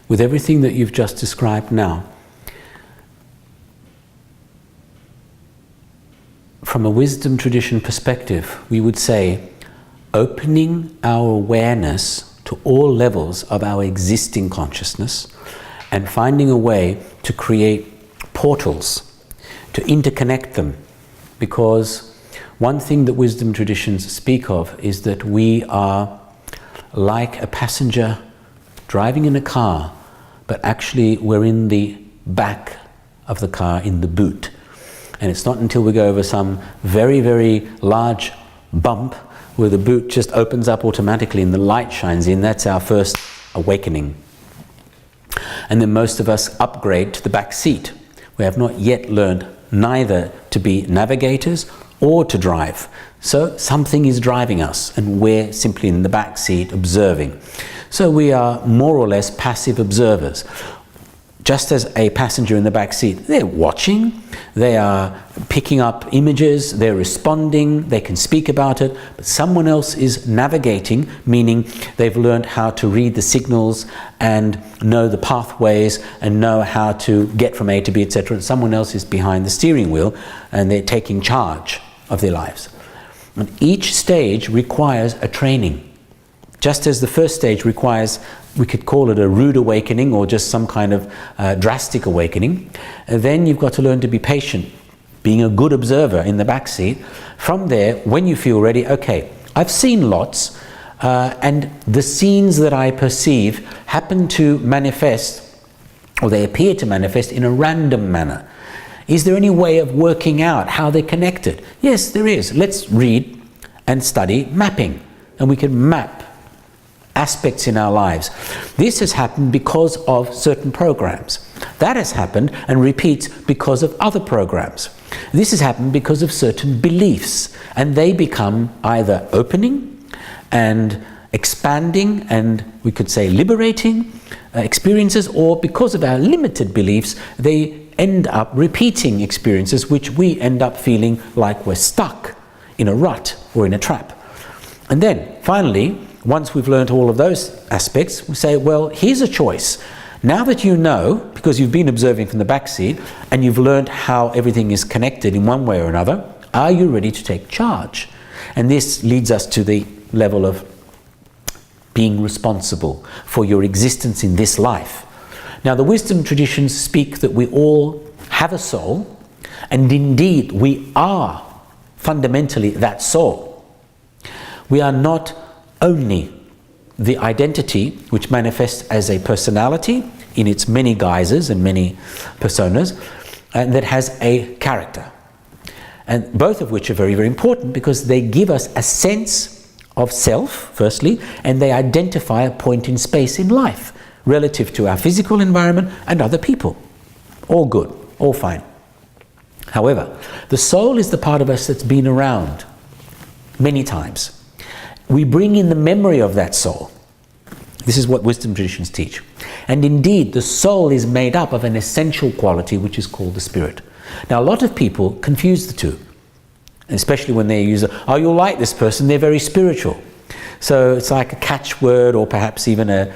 with everything that you've just described now, from a wisdom tradition perspective, we would say opening our awareness to all levels of our existing consciousness and finding a way to create portals, to interconnect them. Because one thing that wisdom traditions speak of is that we are like a passenger driving in a car, but actually we're in the back of the car, in the boot. And it's not until we go over some very, very large bump where the boot just opens up automatically and the light shines in, that's our first awakening. And then most of us upgrade to the back seat. We have not yet learned neither to be navigators or to drive. So something is driving us and we're simply in the back seat observing. So we are more or less passive observers. Just as a passenger in the back seat, they're watching, they are picking up images, they're responding, they can speak about it, but someone else is navigating, meaning they've learned how to read the signals and know the pathways and know how to get from A to B, etc. Someone else is behind the steering wheel and they're taking charge of their lives. And each stage requires a training. Just as the first stage requires, we could call it a rude awakening or just some kind of drastic awakening. And then you've got to learn to be patient, being a good observer in the back seat. From there, when you feel ready, okay, I've seen lots, and the scenes that I perceive happen to manifest, or they appear to manifest in a random manner. Is there any way of working out how they're connected? Yes, there is. Let's read and study mapping, and we can map aspects in our lives. This has happened because of certain programs. That has happened and repeats because of other programs. This has happened because of certain beliefs, and they become either opening and expanding and we could say liberating experiences, or because of our limited beliefs, they end up repeating experiences which we end up feeling like we're stuck in a rut or in a trap. And then finally, once we've learned all of those aspects, we say, well, here's a choice. Now that you know, because you've been observing from the back seat and you've learned how everything is connected in one way or another, are you ready to take charge? And this leads us to the level of being responsible for your existence in this life. Now, the wisdom traditions speak that we all have a soul, and indeed we are fundamentally that soul. We are not only the identity which manifests as a personality in its many guises and many personas, and that has a character. And both of which are very, very important because they give us a sense of self, firstly, and they identify a point in space in life relative to our physical environment and other people. All good, all fine. However, the soul is the part of us that's been around many times. We bring in the memory of that soul. This is what wisdom traditions teach. And indeed, the soul is made up of an essential quality which is called the spirit. Now, a lot of people confuse the two, especially when they use, oh, you'll like this person, they're very spiritual. So it's like a catchword, or perhaps even a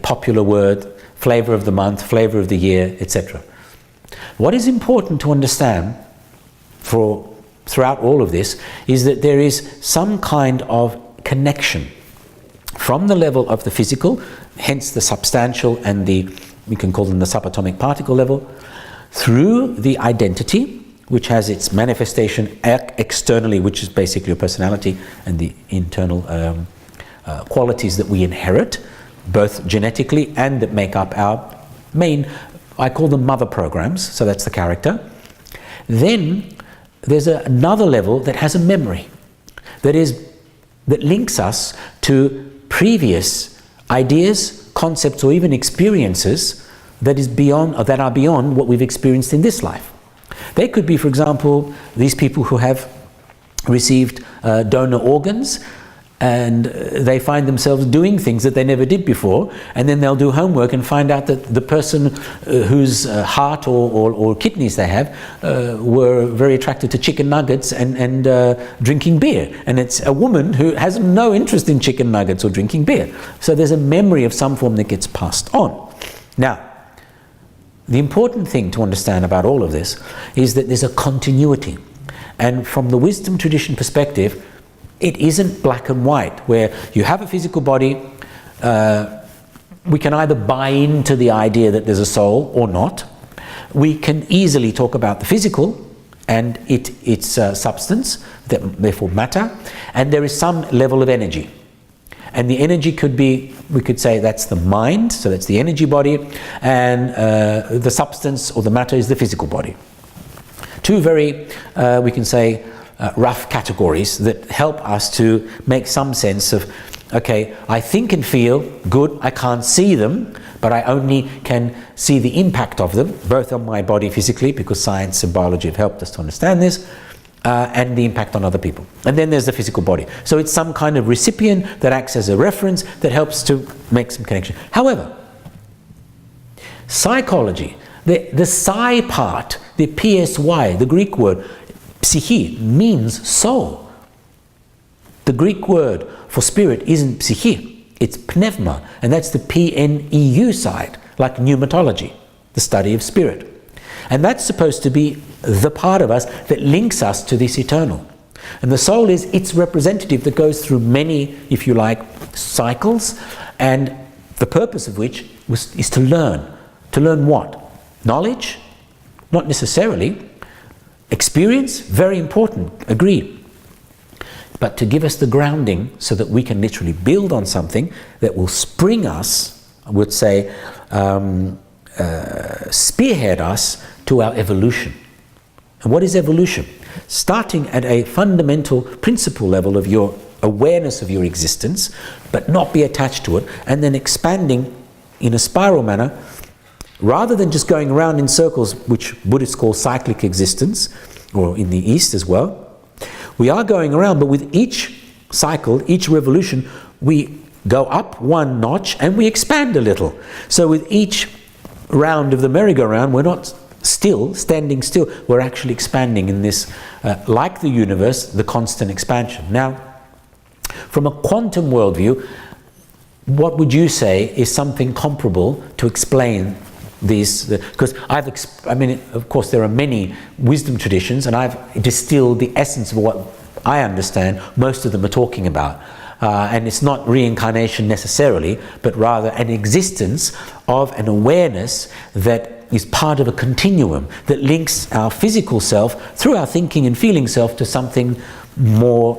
popular word, flavor of the month, flavor of the year, etc. What is important to understand throughout all of this is that there is some kind of connection from the level of the physical, hence the substantial and we can call them the subatomic particle level, through the identity, which has its manifestation externally, which is basically your personality and the internal qualities that we inherit, both genetically and that make up our main, I call them mother programs, so that's the character. Then there's another level that has a memory, that links us to previous ideas, concepts, or even experiences that are beyond what we've experienced in this life. They could be, for example, these people who have received donor organs, and they find themselves doing things that they never did before, and then they'll do homework and find out that the person whose heart or kidneys they have were very attracted to chicken nuggets and drinking beer, and it's a woman who has no interest in chicken nuggets or drinking beer. So there's a memory of some form that gets passed on. Now, the important thing to understand about all of this is that there's a continuity, and from the wisdom tradition perspective, it isn't black and white, where you have a physical body. We can either buy into the idea that there's a soul or not. We can easily talk about the physical and its substance, therefore matter, and there is some level of energy. And the energy could be, we could say that's the mind, so that's the energy body, and the substance or the matter is the physical body. Two very, we can say, rough categories that help us to make some sense of, okay, I think and feel good, I can't see them, but I only can see the impact of them, both on my body physically, because science and biology have helped us to understand this, and the impact on other people. And then there's the physical body. So it's some kind of recipient that acts as a reference that helps to make some connection. However, psychology, the psi part, the psy, the Greek word, psyche, means soul. The Greek word for spirit isn't psyche, it's pneuma, and that's the pneu side, like pneumatology, the study of spirit. And that's supposed to be the part of us that links us to this eternal. And the soul is its representative that goes through many, if you like, cycles, and the purpose of which is to learn. To learn what? Knowledge? Not necessarily. Experience? Very important, agreed. But to give us the grounding so that we can literally build on something that will spring us, I would say, spearhead us to our evolution. And what is evolution? Starting at a fundamental principle level of your awareness of your existence, but not be attached to it, and then expanding in a spiral manner, rather than just going around in circles, which Buddhists call cyclic existence, or in the East as well. We are going around, but with each cycle, each revolution, we go up one notch and we expand a little. So with each round of the merry-go-round, we're not standing still, we're actually expanding in this, like the universe, the constant expansion. Now, from a quantum worldview, what would you say is something comparable to explain these? Because I mean, of course, there are many wisdom traditions, and I've distilled the essence of what I understand most of them are talking about. And it's not reincarnation necessarily, but rather an existence of an awareness that is part of a continuum that links our physical self through our thinking and feeling self to something more,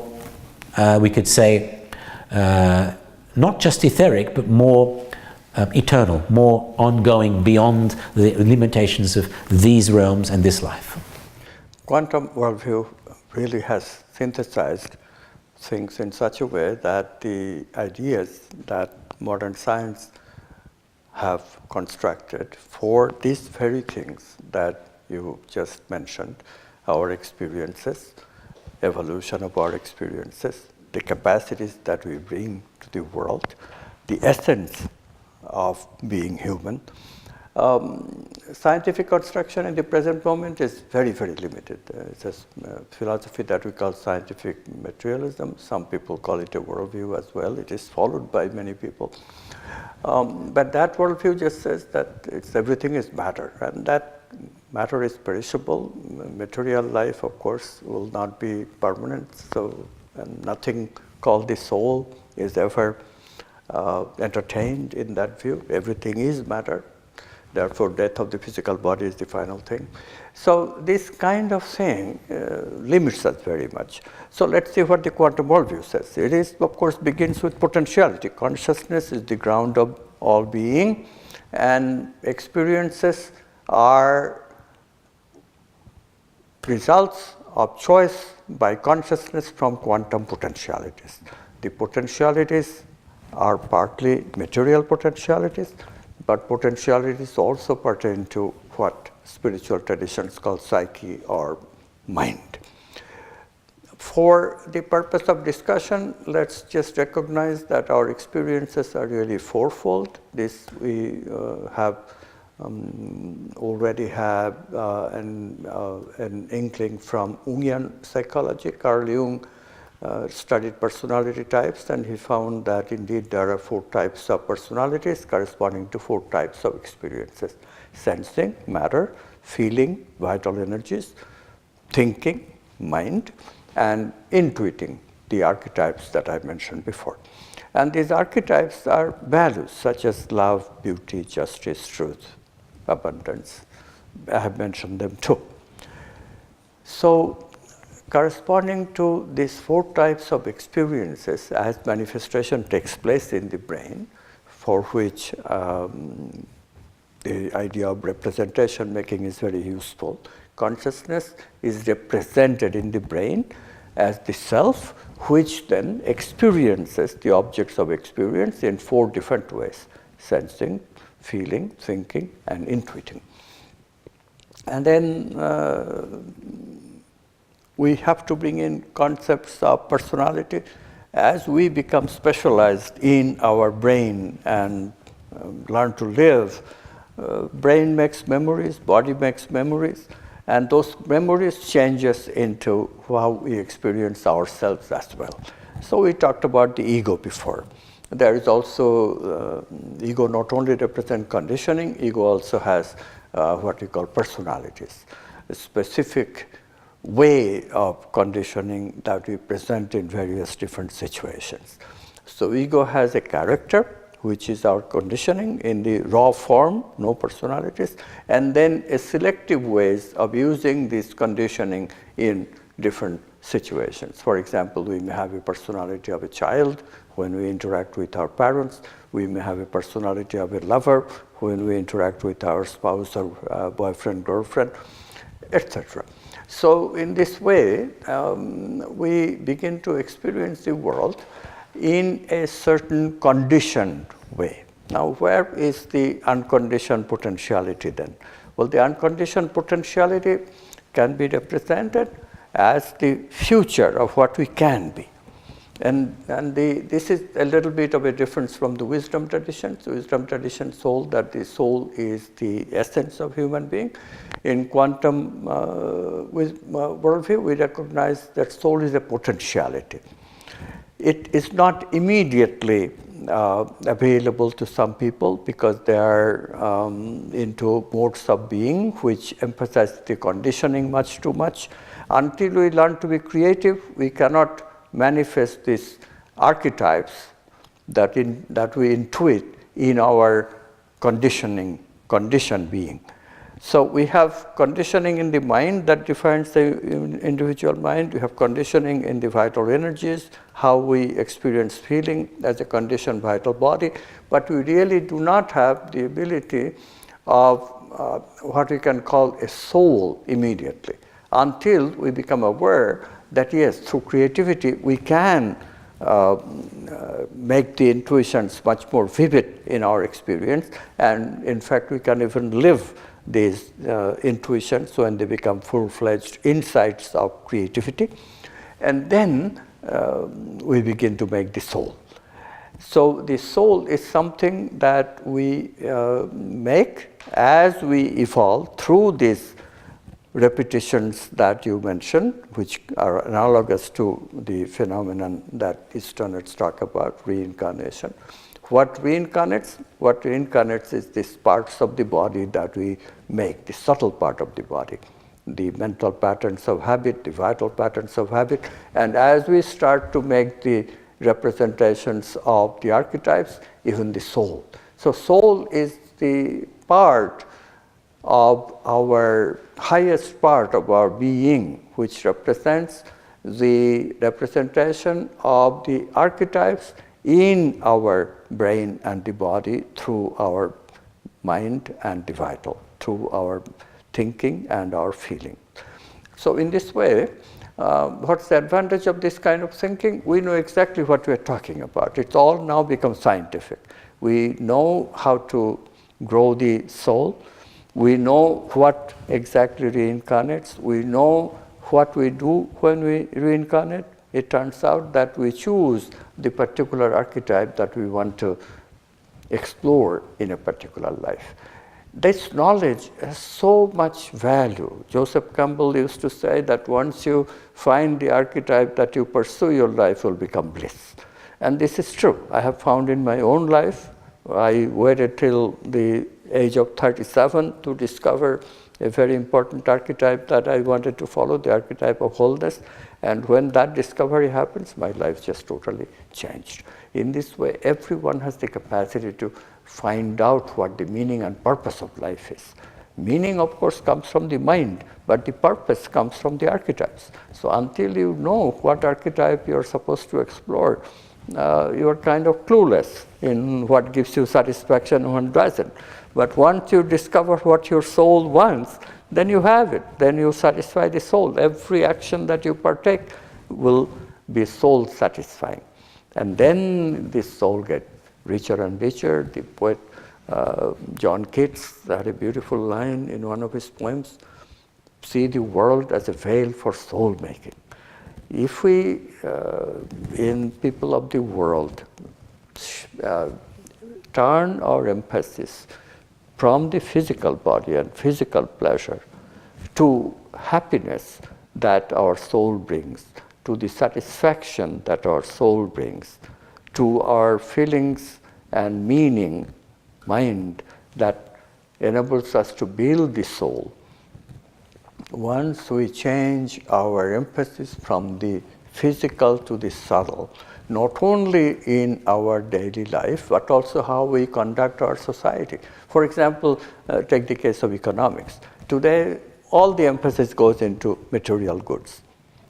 we could say, not just etheric, but more eternal, more ongoing, beyond the limitations of these realms and this life. Quantum worldview really has synthesized things in such a way that the ideas that modern science have constructed for these very things that you just mentioned, our experiences, evolution of our experiences, the capacities that we bring to the world, the essence of being human. Scientific construction in the present moment is very, very limited. It's a philosophy that we call scientific materialism. Some people call it a worldview as well. It is followed by many people. But that worldview just says that everything is matter, and that matter is perishable. Material life, of course, will not be permanent, so and nothing called the soul is ever entertained in that view. Everything is matter. Therefore, death of the physical body is the final thing. So this kind of thing limits us very much. So let's see what the quantum worldview says. It is, of course, begins with potentiality. Consciousness is the ground of all being, and experiences are results of choice by consciousness from quantum potentialities. The potentialities are partly material potentialities, but potentialities also pertain to what spiritual traditions call psyche or mind. For the purpose of discussion, let's just recognize that our experiences are really fourfold. This we already have an inkling from Jungian psychology. Carl Jung studied personality types, and he found that indeed there are 4 types of personalities corresponding to 4 types of experiences: sensing, matter; feeling, vital energies; thinking, mind; and intuiting, the archetypes that I mentioned before. And these archetypes are values such as love, beauty, justice, truth, abundance. I have mentioned them too. So, corresponding to these 4 types of experiences, as manifestation takes place in the brain, for which the idea of representation making is very useful. Consciousness is represented in the brain as the self, which then experiences the objects of experience in 4 different ways: sensing, feeling, thinking, and intuiting. And then we have to bring in concepts of personality. As we become specialized in our brain and learn to live, brain makes memories, body makes memories, and those memories changes into how we experience ourselves as well. So we talked about the ego before. There is also, ego not only represents conditioning, ego also has what we call personalities, a specific way of conditioning that we present in various different situations. So ego has a character, which is our conditioning in the raw form, no personalities, and then a selective ways of using this conditioning in different situations. For example, we may have a personality of a child when we interact with our parents. We may have a personality of a lover when we interact with our spouse or boyfriend, girlfriend, etc. So in this way, we begin to experience the world in a certain conditioned way. Now, where is the unconditioned potentiality then? Well, the unconditioned potentiality can be represented as the future of what we can be. And this is a little bit of a difference from the wisdom traditions. The wisdom traditions hold that the soul is the essence of human being. In quantum worldview, we recognize that soul is a potentiality. It is not immediately available to some people because they are into modes of being which emphasize the conditioning much too much. Until we learn to be creative, we cannot manifest these archetypes that we intuit in our conditioned being. So we have conditioning in the mind that defines the individual mind. We have conditioning in the vital energies, how we experience feeling as a conditioned vital body. But we really do not have the ability of what we can call a soul immediately, until we become aware that yes, through creativity we can make the intuitions much more vivid in our experience, and in fact we can even live these intuitions when they become full-fledged insights of creativity, and then we begin to make the soul. So the soul is something that we make as we evolve through these repetitions that you mentioned, which are analogous to the phenomenon that Easterners talk about, reincarnation. What reincarnates? What reincarnates is these parts of the body that we make, the subtle part of the body, the mental patterns of habit, the vital patterns of habit, and as we start to make the representations of the archetypes, even the soul. So soul is the part of our highest part of our being, which represents the representation of the archetypes in our brain and the body through our mind and the vital, through our thinking and our feeling. So in this way, what's the advantage of this kind of thinking? We know exactly what we're talking about. It's all now become scientific. We know how to grow the soul. We know what exactly reincarnates. We know what we do when we reincarnate? It turns out that we choose the particular archetype that we want to explore in a particular life. This knowledge has so much value. Joseph Campbell used to say that once you find the archetype that you pursue, your life will become bliss. And this is true. I have found in my own life, I waited till the age of 37 to discover a very important archetype that I wanted to follow, the archetype of wholeness. And when that discovery happens, my life just totally changed. In this way, everyone has the capacity to find out what the meaning and purpose of life is. Meaning, of course, comes from the mind, but the purpose comes from the archetypes. So until you know what archetype you're supposed to explore, you're kind of clueless in what gives you satisfaction and what doesn't. But once you discover what your soul wants, then you have it. Then you satisfy the soul. Every action that you partake will be soul satisfying. And then this soul gets richer and richer. The poet John Keats had a beautiful line in one of his poems, see the world as a veil for soul making. If we, in people of the world, turn our emphasis from the physical body and physical pleasure to happiness that our soul brings, to the satisfaction that our soul brings, to our feelings and meaning, mind that enables us to build the soul. Once we change our emphasis from the physical to the subtle, not only in our daily life, but also how we conduct our society. For example, take the case of economics. Today, all the emphasis goes into material goods.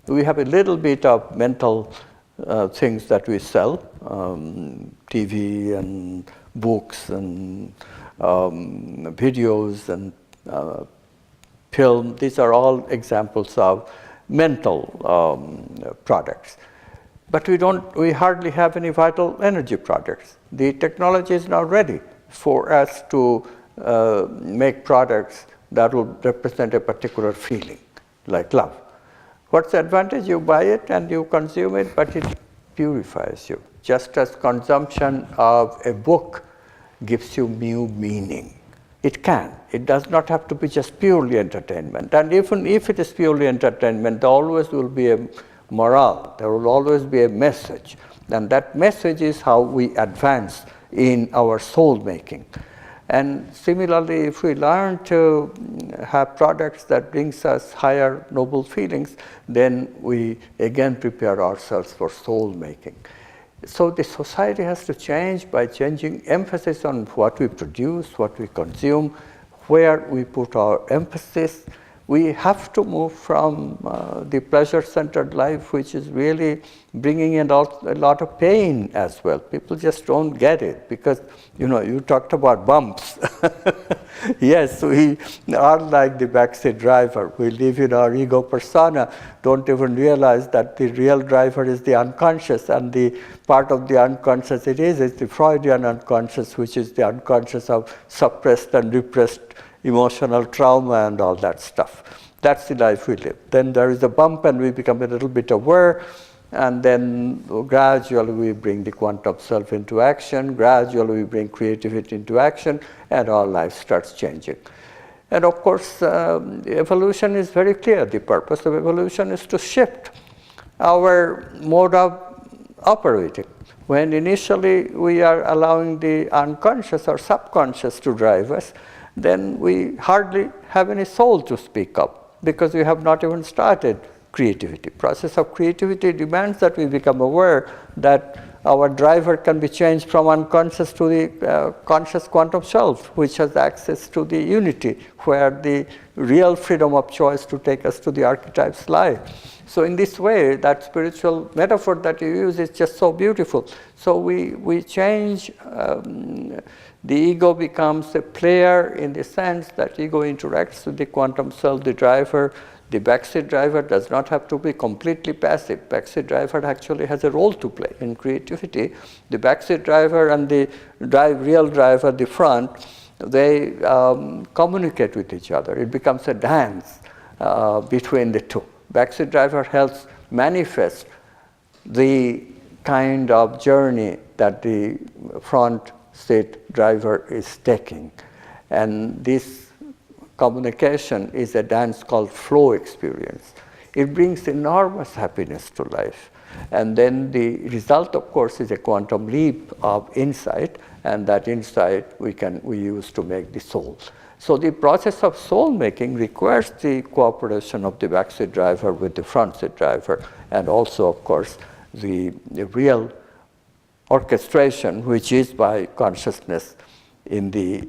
We have a little bit of mental things that we sell, TV and books and videos and film. These are all examples of mental products. But we hardly have any vital energy products. The technology is now ready for us to make products that will represent a particular feeling, like love. What's the advantage? You buy it and you consume it, but it purifies you. Just as consumption of a book gives you new meaning. It can. It does not have to be just purely entertainment. And even if it is purely entertainment, there always will be a morale. There will always be a message. And that message is how we advance in our soul making. And similarly, if we learn to have products that brings us higher noble feelings, then we again prepare ourselves for soul making. So the society has to change by changing emphasis on what we produce, what we consume, where we put our emphasis. We have to move from the pleasure-centered life, which is really bringing in a lot of pain as well. People just don't get it because, you talked about bumps. Yes, we are like the backseat driver. We live in our ego persona, don't even realize that the real driver is the unconscious, and the part of the unconscious is the Freudian unconscious, which is the unconscious of suppressed and repressed emotional trauma and all that stuff. That's the life we live. Then there is a bump and we become a little bit aware, and then gradually we bring the quantum self into action, gradually we bring creativity into action, and our life starts changing. And of course, evolution is very clear. The purpose of evolution is to shift our mode of operating. When initially we are allowing the unconscious or subconscious to drive us, then we hardly have any soul to speak of because we have not even started creativity. Process of creativity demands that we become aware that our driver can be changed from unconscious to the conscious quantum self, which has access to the unity, where the real freedom of choice to take us to the archetypes lie. So in this way, that spiritual metaphor that you use is just so beautiful. So we change, the ego becomes a player in the sense that ego interacts with the quantum self, the driver. The backseat driver does not have to be completely passive. Backseat driver actually has a role to play in creativity. The backseat driver and the real driver, the front, they communicate with each other. It becomes a dance between the two. Backseat driver helps manifest the kind of journey that the front seat driver is taking. And this communication is a dance called flow experience. It brings enormous happiness to life. And then the result, of course, is a quantum leap of insight, and that insight we use to make the soul. So the process of soul making requires the cooperation of the backseat driver with the front seat driver, and also, of course, the real orchestration, which is by consciousness in the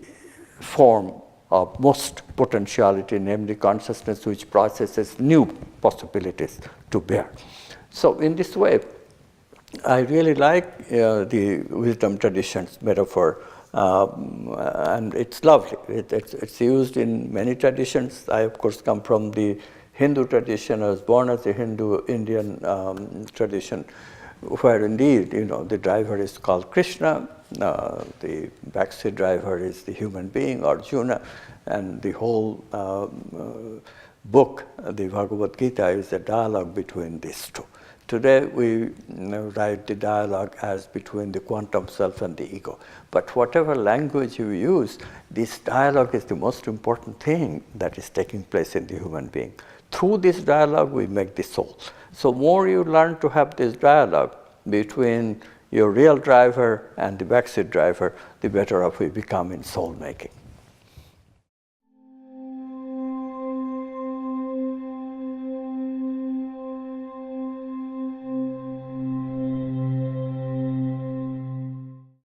form of most potentiality, namely consciousness which processes new possibilities to bear. So in this way, I really like the wisdom traditions metaphor, and it's lovely. It's used in many traditions. I, of course, come from the Hindu tradition. I was born as a Hindu Indian tradition, where indeed, the driver is called Krishna, the backseat driver is the human being, Arjuna, and the whole book, the Bhagavad Gita, is a dialogue between these two. Today, we write the dialogue as between the quantum self and the ego. But whatever language you use, this dialogue is the most important thing that is taking place in the human being. Through this dialogue, we make the soul. So more you learn to have this dialogue between your real driver and the backseat driver, the better off we become in soul making.